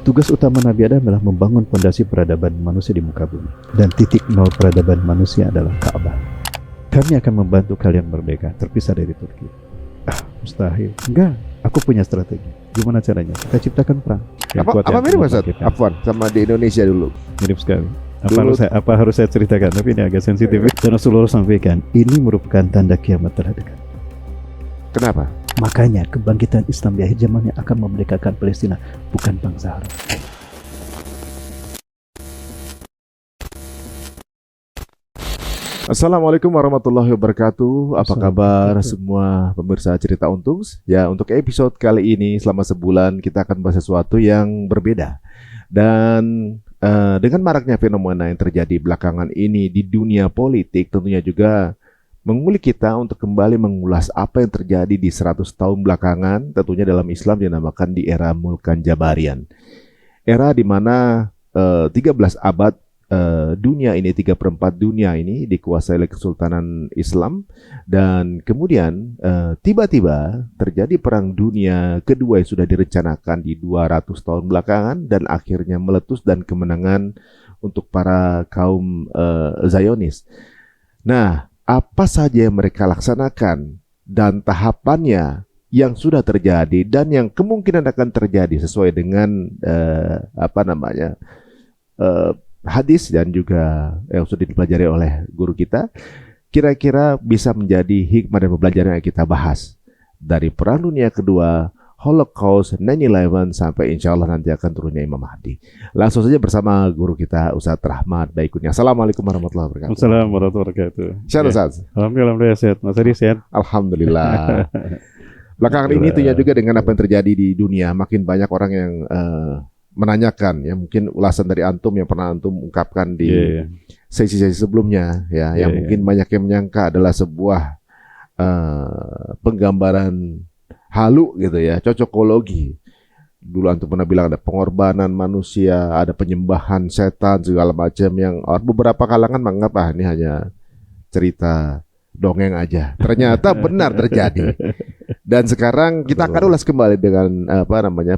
Tugas utama Nabi Adam adalah membangun fondasi peradaban manusia di muka bumi. Dan titik nol peradaban manusia adalah Ka'bah. Kami akan membantu kalian merdeka, terpisah dari Turki. Mustahil. Enggak, aku punya strategi. Gimana caranya? Kita ciptakan perang. Apa mirip Ustaz? Afwan sama di Indonesia dulu. Mirip sekali. Apa harus saya ceritakan? Tapi ini agak sensitif. Dan Rasulullah sampaikan, ini merupakan tanda kiamat telah dekat. Kenapa? Makanya kebangkitan Islam di akhir zaman yang akan memerdekakan Palestina, bukan bangsa Arab. Assalamualaikum warahmatullahi wabarakatuh. Apa kabar semua pemirsa Cerita Untung? Ya, untuk episode kali ini selama sebulan kita akan bahas sesuatu yang berbeda. Dan dengan maraknya fenomena yang terjadi belakangan ini di dunia politik, tentunya juga mengulik kita untuk kembali mengulas apa yang terjadi di 100 tahun belakangan, tentunya dalam Islam dinamakan di era Mulkan Jabarian. Era di mana 13 abad dunia ini, 3/4 dunia ini dikuasai oleh Kesultanan Islam, dan kemudian tiba-tiba terjadi Perang Dunia Kedua yang sudah direncanakan di 200 tahun belakangan dan akhirnya meletus dan kemenangan untuk para kaum Zionis. Nah, apa saja yang mereka laksanakan dan tahapannya yang sudah terjadi dan yang kemungkinan akan terjadi sesuai dengan hadis dan juga yang sudah dipelajari oleh guru kita, kira-kira bisa menjadi hikmah dan pembelajaran yang kita bahas dari Perang Dunia Kedua, Holocaust, 9/11 sampai insya Allah nanti akan turunnya Imam Mahdi. Langsung saja bersama guru kita Ustaz Rahmat Baikuni. Assalamualaikum warahmatullahi wabarakatuh. Assalamualaikum warahmatullahi wabarakatuh. Sehat Ustaz? Alhamdulillah sehat. Mas Adi sehat? Alhamdulillah. Belakangan ini tentunya juga dengan apa yang terjadi di dunia, makin banyak orang yang menanyakan, ya mungkin ulasan dari antum yang pernah antum ungkapkan di sesi-sesi sebelumnya, ya yang mungkin banyak yang menyangka adalah sebuah penggambaran halu gitu ya, cocokologi. Dulu antum pernah bilang ada pengorbanan manusia, ada penyembahan setan segala macam, yang beberapa kalangan menganggap ini hanya cerita dongeng aja. Ternyata benar terjadi. Dan sekarang kita akan ulas kembali dengan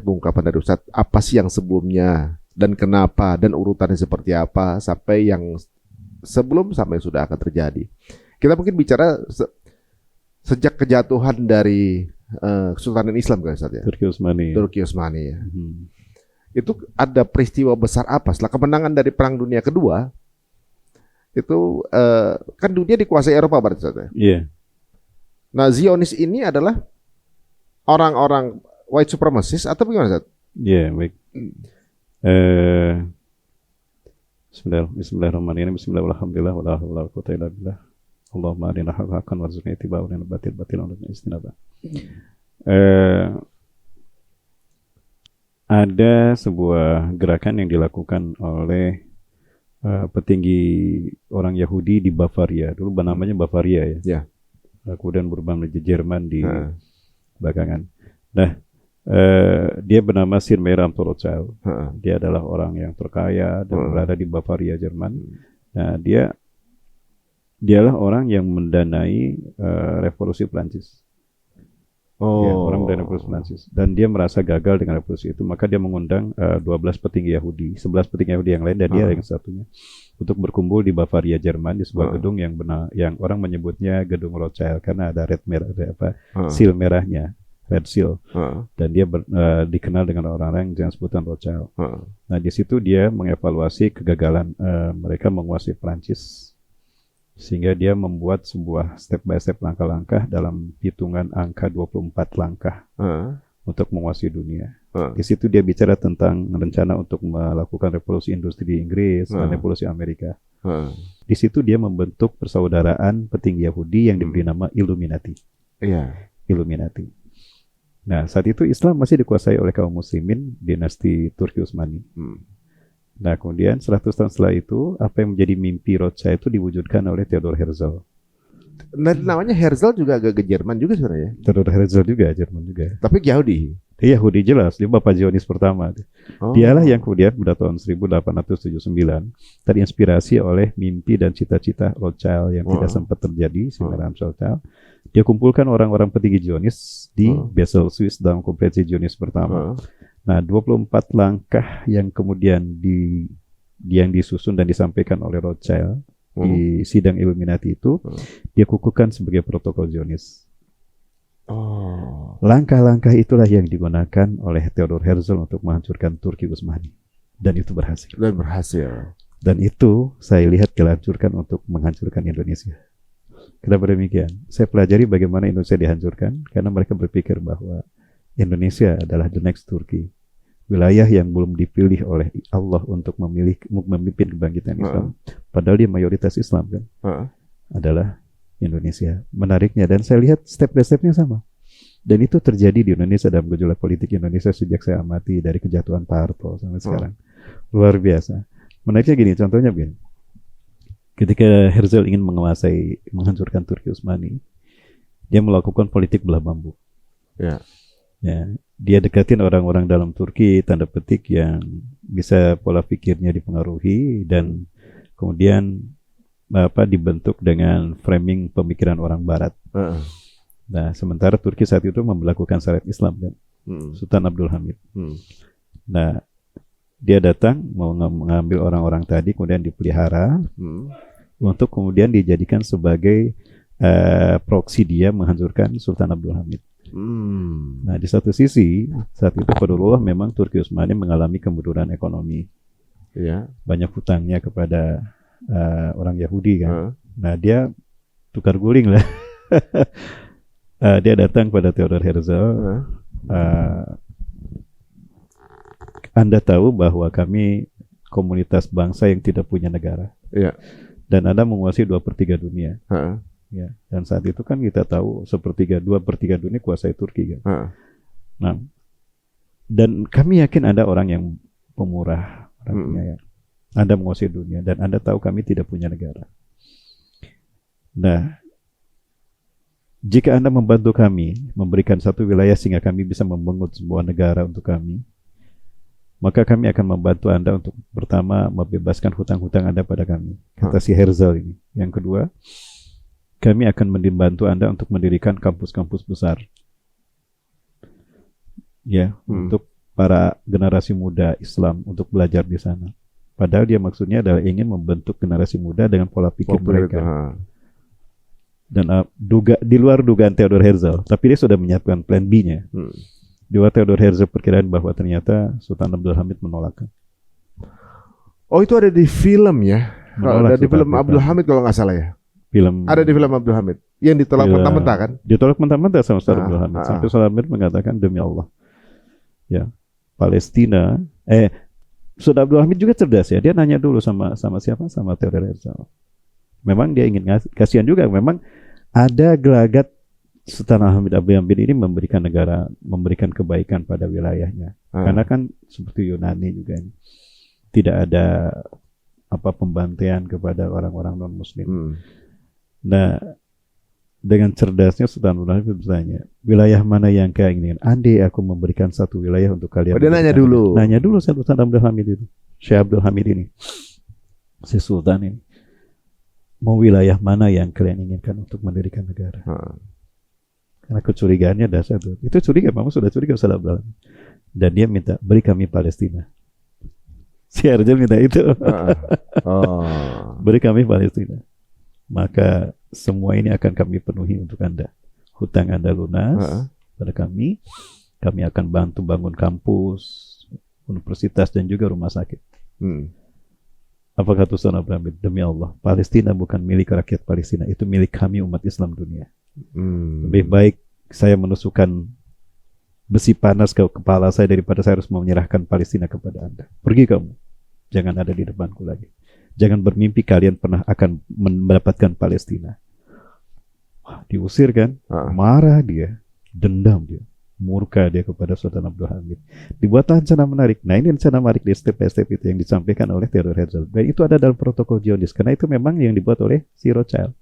pengungkapan dari Ustadz, apa sih yang sebelumnya dan kenapa dan urutannya seperti apa sampai yang sebelum sampai yang sudah akan terjadi. Kita mungkin bicara sejak kejatuhan dari Kesultanan Islam kan Ustadz ya? Turki Utsmani ya. Itu ada peristiwa besar apa setelah kemenangan dari Perang Dunia Kedua? Itu kan dunia dikuasai Eropa berarti Ustadz ya? Iya. Nah, Zionis ini adalah orang-orang white supremacist atau bagaimana Ustadz? Iya, baik. Bismillahirrahmanirrahim. Bismillahirrahmanirrahim. Wala haula wala quwwata illa billah. Allahumma arina haqqan warzuqna ittiba'ahu wa batilan wa istinaba. Ada sebuah gerakan yang dilakukan oleh petinggi orang Yahudi di Bavaria. Dulu namanya Bavaria ya. Kemudian berubah menjadi Jerman di belakangan. Nah, dia bernama Sir Meram Rothschild. Dia adalah orang yang terkaya dan berada di Bavaria, Jerman. Nah, dialah orang yang mendanai revolusi Prancis. Orang mendanai revolusi Prancis. Dan dia merasa gagal dengan revolusi itu, maka dia mengundang 12 petinggi Yahudi, 11 petinggi Yahudi yang lain, dan dia yang satunya, untuk berkumpul di Bavaria, Jerman, di sebuah gedung yang orang menyebutnya Gedung Rothschild karena ada seal merahnya, red seal. Dan dia dikenal dengan orang-orang yang sebutan Rothschild. Nah, di situ dia mengevaluasi kegagalan mereka menguasai Prancis, sehingga dia membuat sebuah step by step langkah-langkah dalam hitungan angka 24 langkah untuk menguasai dunia. Di situ dia bicara tentang rencana untuk melakukan revolusi industri di Inggris dan revolusi Amerika. Di situ dia membentuk persaudaraan petinggi Yahudi yang diberi nama Illuminati. Illuminati. Nah, saat itu Islam masih dikuasai oleh kaum muslimin dinasti Turki Utsmani. Nah, kemudian 100 tahun setelah itu, apa yang menjadi mimpi Rothschild itu diwujudkan oleh Theodor Herzl. Nah, namanya Herzl juga agak ke Jerman juga sebenarnya. Theodor Herzl juga, Jerman juga. Tapi Yahudi. Dia Yahudi jelas, dia Bapak Zionis pertama. Dialah yang kemudian pada tahun 1879 terinspirasi oleh mimpi dan cita-cita Rothschild yang tidak sempat terjadi, si Meram Rothschild. Dia kumpulkan orang-orang petinggi Zionis di Basel, Swiss dalam konferensi Zionis pertama. Nah, 24 langkah yang kemudian yang disusun dan disampaikan oleh Rothschild di sidang Illuminati itu dia kukuhkan sebagai protokol Zionis. Langkah-langkah itulah yang digunakan oleh Theodor Herzl untuk menghancurkan Turki Utsmani, dan itu berhasil. Dan itu saya lihat dihancurkan untuk menghancurkan Indonesia. Kenapa demikian? Saya pelajari bagaimana Indonesia dihancurkan karena mereka berpikir bahwa Indonesia adalah the next Turki, wilayah yang belum dipilih oleh Allah untuk memimpin kebangkitan Islam. Padahal dia mayoritas Islam kan, adalah Indonesia. Menariknya, dan saya lihat step by stepnya sama. Dan itu terjadi di Indonesia dalam gejolak politik Indonesia sejak saya amati dari kejatuhan Pak Harto sampai sekarang. Luar biasa. Menariknya gini, contohnya begini. Ketika Herzl ingin menghancurkan Turki Utsmani, dia melakukan politik belah bambu. Ya, dia dekatin orang-orang dalam Turki, tanda petik, yang bisa pola pikirnya dipengaruhi dan kemudian dibentuk dengan framing pemikiran orang Barat. Nah, sementara Turki saat itu melakukan syariat Islam kan, Sultan Abdul Hamid. Nah, dia datang mau mengambil orang-orang tadi, kemudian dipelihara untuk kemudian dijadikan sebagai proksi dia menghancurkan Sultan Abdul Hamid. Nah, di satu sisi saat itu Fadlullah memang Turki Utsmani mengalami kemunduran ekonomi, banyak hutangnya kepada orang Yahudi kan. Nah, dia tukar guling lah. Dia datang pada Theodor Herzl. Anda tahu bahwa kami komunitas bangsa yang tidak punya negara, dan Anda menguasai 2/3 dunia. Ya, dan saat itu kan kita tahu 2/3 dunia kuasai Turki kan. Nah, dan kami yakin Anda orang yang pemurah, ya. Anda menguasai dunia dan Anda tahu kami tidak punya negara. Nah, jika Anda membantu kami memberikan satu wilayah sehingga kami bisa membangun sebuah negara untuk kami, maka kami akan membantu Anda untuk pertama membebaskan hutang-hutang Anda pada kami, kata si Herzl ini. Yang kedua, kami akan membantu Anda untuk mendirikan kampus-kampus besar, ya, untuk para generasi muda Islam untuk belajar di sana. Padahal dia maksudnya adalah ingin membentuk generasi muda dengan pola pikir mereka. Dan di luar dugaan Theodor Herzl, tapi dia sudah menyiapkan plan B-nya. Di luar Theodor Herzl perkiraan bahwa ternyata Sultan Abdul Hamid menolak. Oh, itu ada di film ya? Ada di film Abdul Hamid kalau nggak salah ya? Ada di film Abdul Hamid yang ditolak mentah-mentah kan? Ditolak mentah-mentah sama Sultan Abdul Hamid. Sampai Sultan Hamid mengatakan, demi Allah, ya, Palestina. Sultan Abdul Hamid juga cerdas ya. Dia nanya dulu sama siapa? Sama Theodor Herzl. Memang dia ingin kasihan juga. Memang ada gelagat Sultan Hamid Abdul Hamid ini memberikan kebaikan pada wilayahnya. Karena kan seperti Yunani juga ini, tidak ada pembantaian kepada orang-orang non-Muslim. Nah, dengan cerdasnya Sultan Abdul Hamid bertanya, wilayah mana yang kalian inginkan? Andai aku memberikan satu wilayah untuk kalian. Dia nanya dulu. Nanya dulu Sultan Abdul Hamid itu. Syekh Abdul Hamid ini, si Sultan ini, mau wilayah mana yang kalian inginkan untuk mendirikan negara? Karena kecurigaannya dasar tuh. Itu curiga, memang sudah curiga Sultan Abdul Hamid. Dan dia minta, beri kami Palestina. Si Herzl minta itu. Beri kami Palestina. Maka semua ini akan kami penuhi untuk Anda. Hutang Anda lunas pada kami. Kami akan bantu bangun kampus, universitas, dan juga rumah sakit. Apa kata Sultan Abdul Hamid? Demi Allah, Palestina bukan milik rakyat Palestina, itu milik kami umat Islam dunia. Lebih baik saya menusukkan besi panas ke kepala saya daripada saya harus menyerahkan Palestina kepada Anda. Pergi kamu, jangan ada di depanku lagi. Jangan bermimpi kalian pernah akan mendapatkan Palestina. Wah, diusir kan? Marah dia, dendam dia, murka dia kepada Sultan Abdul Hamid. Dibuat rencana menarik. Nah, ini rencana menarik di step by step itu yang disampaikan oleh Theodor Herzl. Dan itu ada dalam protokol Zionis, karena itu memang yang dibuat oleh si Rothschild.